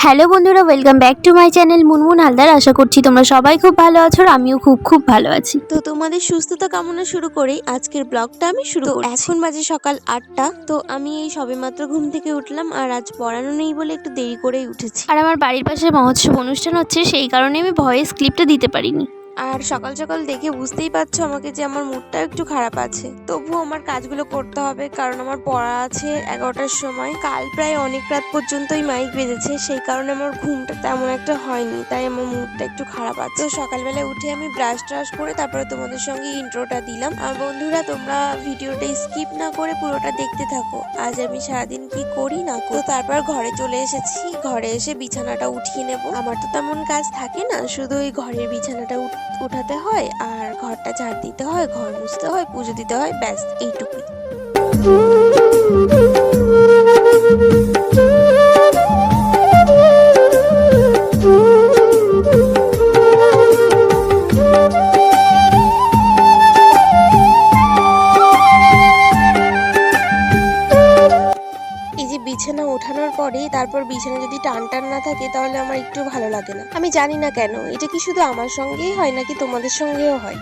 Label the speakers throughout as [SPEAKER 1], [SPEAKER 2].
[SPEAKER 1] Hello বন্ধুরা, welcome back to my channel Munmun Haldar. আশা করছি তোমরা সবাই খুব ভালো আছো আর আমিও খুব ভালো আছি।
[SPEAKER 2] তো তোমাদের সুস্থতা কামনা শুরু করেই আজকের ব্লগটা আমি শুরু করছি। এখন বাজে সকাল 8টা। তো আমি এই সবেমাত্র ঘুম থেকে উঠলাম আর আজ পড়ানো নেই বলে একটু দেরি করেই উঠেছি।
[SPEAKER 1] আর আমার বাড়ির পাশে মহোৎসব অনুষ্ঠান হচ্ছে, সেই কারণে আমি ভয়েস ক্লিপটা দিতে পারিনি।
[SPEAKER 2] আর সকাল সকাল দেখে বুঝতেই পারছো আমাকে যে আমার মুডটা একটু খারাপ আছে। তবুও আমার কাজগুলো করতে হবে, কারণ আমার পড়া আছে 11টার সময়। কাল প্রায় অনেক রাত পর্যন্তই মাইক বেজেছে, সেই কারণে আমার ঘুমটা তেমন একটা হয়নি, তাই আমার মুডটা একটু খারাপ আছে। তো সকালবেলা উঠে আমি ব্রাশ ট্রাশ করে তারপরে তোমাদের সঙ্গে ইন্ট্রোটা দিলাম। আর বন্ধুরা, তোমরা ভিডিওটা স্কিপ না করে পুরোটা দেখতে থাকো। আজ আমি সারাদিন কি করি না করি। তো তারপর ঘরে চলে এসেছি। ঘরে এসে বিছানাটা উঠিয়ে নেব। আমার তো তেমন কাজ থাকে না, শুধু ওই ঘরের বিছানাটা উঠাতে হয় আর ঘরটা ঝাড় দিতে হয়, ঘর মুছতে হয়, পুজো দিতে হয়, ব্যাস এইটুকুই। এই যে বিছানা ওঠানোর পরে তারপর বিছানা যদি টান টান না থাকে তাহলে আমার একটু ভালো লাগে না। আমি জানি না কেন, এটা কি শুধু আমার সঙ্গেই হয় নাকি তোমাদের সঙ্গেও হয়।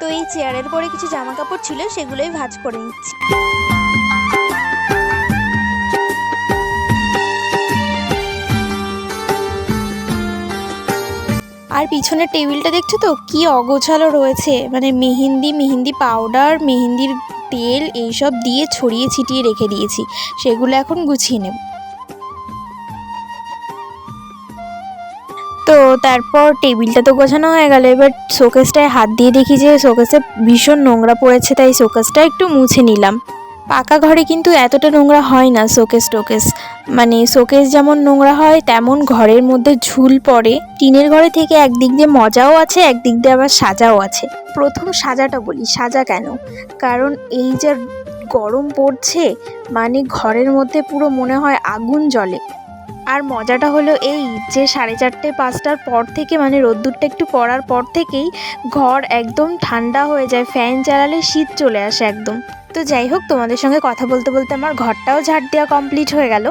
[SPEAKER 2] তো এই চেয়ারের পরে কিছু জামা কাপড় ছিল, সেগুলোই ভাঁজ করে নিচ্ছি। আর পিছনের টেবিলটা দেখছো তো কি অগোছালো রয়েছে, মানে মেহেন্দি পাউডার, মেহেন্দির তেল এইসব দিয়ে ছড়িয়ে ছিটিয়ে রেখে দিয়েছি, সেগুলো এখন গুছিয়ে নেব। তো তারপর টেবিলটা তো গোছানো হয়ে গেল, এবার শোকেসটায় হাত দিয়ে দেখি যে শোকেসে ভীষণ নোংরা পড়েছে, তাই শোকেসটা একটু মুছে নিলাম। পাকা ঘরে কিন্তু এতটা নোংরা হয় না টোকেস, মানে শোকেস যেমন নোংরা হয় তেমন ঘরের মধ্যে ঝুল পড়ে। টিনের ঘরে থেকে একদিক দিয়ে মজাও আছে, একদিক দিয়ে আবার সাজাও আছে। প্রথম সাজাটা বলি, সাজা কেন? কারণ এই যে গরম পড়ছে, মানে ঘরের মধ্যে পুরো মনে হয় আগুন জ্বলে। আর মজাটা হলো এই যে 4:30-5টার পর থেকে, মানে রোদ্দুরটা একটু পড়ার পর থেকেই ঘর একদম ঠান্ডা হয়ে যায়, ফ্যান চালালে শীত চলে আসে একদম। তো যাই হোক, তোমাদের সঙ্গে কথা বলতে বলতে আমার ঘরটাও ঝাড় দেওয়া কমপ্লিট হয়ে গেল।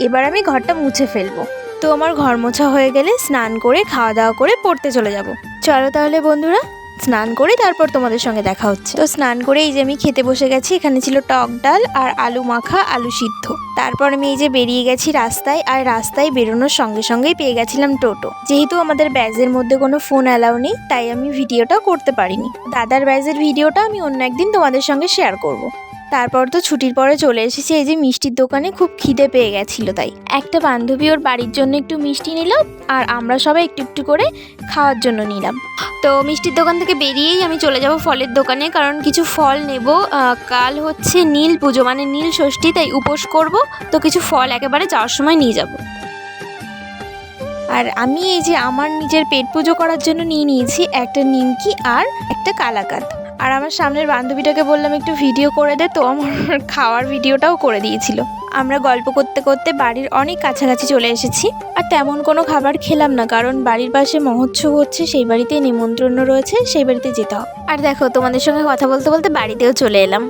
[SPEAKER 2] এবার আমি ঘরটা মুছে ফেলবো। তো আমার ঘর মোছা হয়ে গেলে স্নান করে খাওয়া দাওয়া করে পড়তে চলে যাব। চলো তাহলে বন্ধুরা, স্নান করে তারপর তোমাদের সঙ্গে দেখা হচ্ছে। তো স্নান করে এই যে আমি খেতে বসে গেছি। এখানে ছিল টক ডাল আর আলু মাখা, আলু সিদ্ধ। তারপর আমি এই যে বেরিয়ে গেছি রাস্তায়, আর রাস্তায় বেরোনোর সঙ্গে সঙ্গেই পেয়ে গেছিলাম টোটো। যেহেতু আমাদের ব্যাগের মধ্যে কোনো ফোন অ্যালাউ নেই, তাই আমি ভিডিওটা করতে পারিনি। দাদার ব্যাগের ভিডিওটা আমি অন্য একদিন তোমাদের সঙ্গে শেয়ার করব। তারপর তো ছুটির পরে চলে এসেছি এই যে মিষ্টির দোকানে। খুব খিদে পেয়ে গেছিল, তাই একটা বান্ধবী ওর বাড়ির জন্য একটু মিষ্টি নিল আর আমরা সবাই একটু একটু করে খাওয়ার জন্য নিলাম। তো মিষ্টির দোকান থেকে বেরিয়েই আমি চলে যাব ফলের দোকানে, কারণ কিছু ফল নেব। কাল হচ্ছে নীল পুজো, মানে নীল ষষ্ঠী, তাই উপোস করব। তো কিছু ফল একেবারে যাওয়ার সময় নিয়ে যাব। আর আমি এই যে আমার নিজের পেট পুজো করার জন্য নিয়ে নিয়েছি একটা নিমকি আর একটা কালাকাঁদ। আর আমার সামনের বান্ধবীটাকে বললাম একটু ভিডিও করে দে, তো আমার খাওয়ার ভিডিওটাও করে দিয়েছিল। আমরা গল্প করতে করতে বাড়ির অনেক কাছাকাছি চলে এসেছি। আর তেমন কোনো খাবার খেলাম না, কারণ বাড়ির পাশে মহোৎসব হচ্ছে, সেই বাড়িতে নিমন্ত্রণ রয়েছে, সেই বাড়িতে যেতে হবে। আর দেখো, তোমাদের সঙ্গে কথা বলতে বলতে বাড়িতেও চলে এলাম।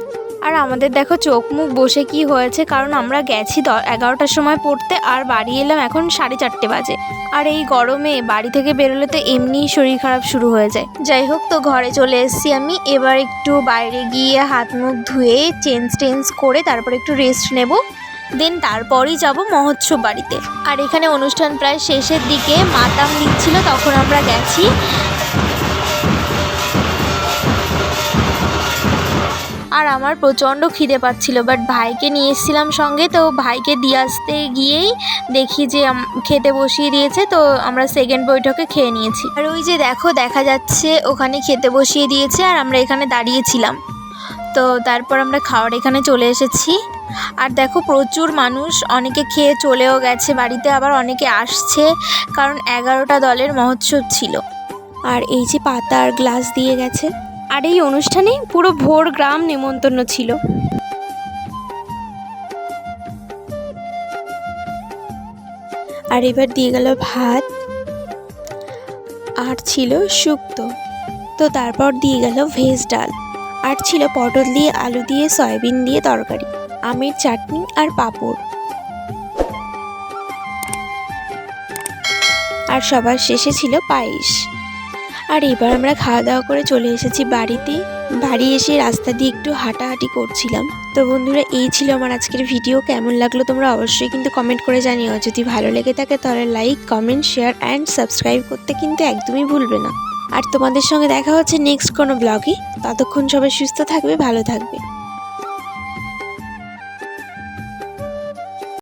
[SPEAKER 2] আর আমাদের দেখো চোখ মুখ বসে কি হয়েছে, কারণ আমরা গেছি 11টার সময় পড়তে আর বাড়ি এলাম এখন 4:30 বাজে। আর এই গরমে বাড়ি থেকে বেরোলে তো এমনিই শরীর খারাপ শুরু হয়ে যায়। যাই হোক, তো ঘরে চলে এসেছি আমি। এবার একটু বাইরে গিয়ে হাত মুখ ধুয়ে চেঞ্জ করে তারপর একটু রেস্ট নেব, দেন তারপরই যাব মহোৎসব বাড়িতে। আর এখানে অনুষ্ঠান প্রায় শেষের দিকে, মাতাম দিচ্ছিল, তখন আমরা গেছি। আর আমার প্রচণ্ড খিদে পাচ্ছিল, বাট ভাইকে নিয়ে এসেছিলাম সঙ্গে, তো ভাইকে দিয়ে আসতে গিয়েই দেখি যে খেতে বসিয়ে দিয়েছে। তো আমরা সেকেন্ড বৈঠকে খেয়ে নিয়েছি। আর ওই যে দেখো, দেখা যাচ্ছে ওখানে খেতে বসিয়ে দিয়েছে আর আমরা এখানে দাঁড়িয়েছিলাম। তো তারপর আমরা খাওয়ার এখানে চলে এসেছি। আর দেখো প্রচুর মানুষ, অনেকে খেয়ে চলেও গেছে বাড়িতে, আবার অনেকে আসছে, কারণ 11টা দলের মহোৎসব ছিল। আর এই যে পাতা আর গ্লাস দিয়ে গেছে। আর এই অনুষ্ঠানে পুরো ভোর গ্রাম নেমন্তন্ন ছিল। আর এবার দিয়ে গেল ভাত, আর ছিল শুক্তো। তো তারপর দিয়ে গেল ভেজ ডাল, আর ছিল পটল দিয়ে, আলু দিয়ে, সয়াবিন দিয়ে তরকারি, আমের চাটনি আর পাঁপড়। আর সবার শেষে ছিল পায়েস। আর এবার আমরা খাওয়া দাওয়া করে চলে এসেছি বাড়িতে। বাড়ি এসে রাস্তা দিয়ে একটু হাঁটাহাঁটি করছিলাম। তো বন্ধুরা, এই ছিল আমার আজকের ভিডিও। কেমন লাগলো তোমরা অবশ্যই কিন্তু কমেন্ট করে জানিও। যদি ভালো লেগে থাকে তাহলে like, comment, share and subscribe করতে কিন্তু একদমই ভুলবে না। আর তোমাদের সঙ্গে দেখা হচ্ছে নেক্সট কোনো ব্লগে। ততক্ষণ সবাই সুস্থ থাকবে, ভালো থাকবে।